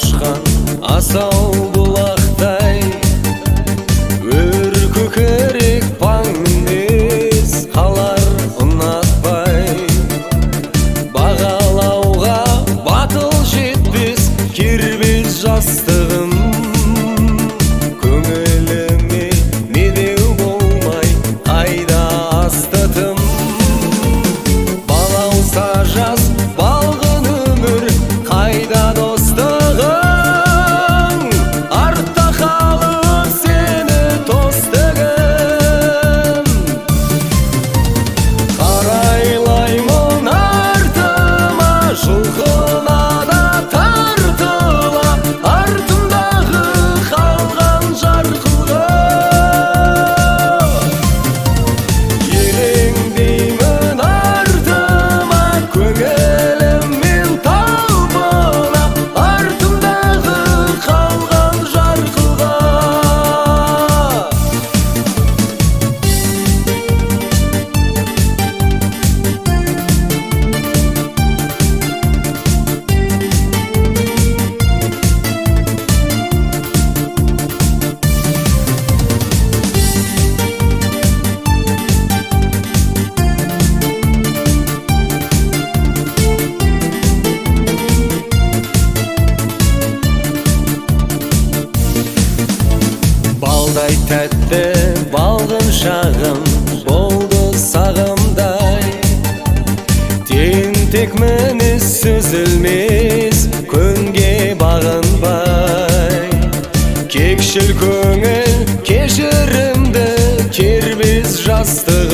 кошкан асау булактай өркү керек паң минез калар унатпай багалауга батыл жетпес кирбиз жастыгым көңүлүмө медеу болмай кайда астытым балауса жаз балгын өмүр кайда достугуң артта калып сени тостугум карайлаймын артыма жылкына да тартыла артымдагы калган жаркылга елеңдеймін артыма көңілім мен табына артымдағы қалған жарқылға балдай тәтті балғын шағым болды сағымдай тентек мінез сөзілмес көнге бағынбай кекшіл көңіл кешірімді кербез жастық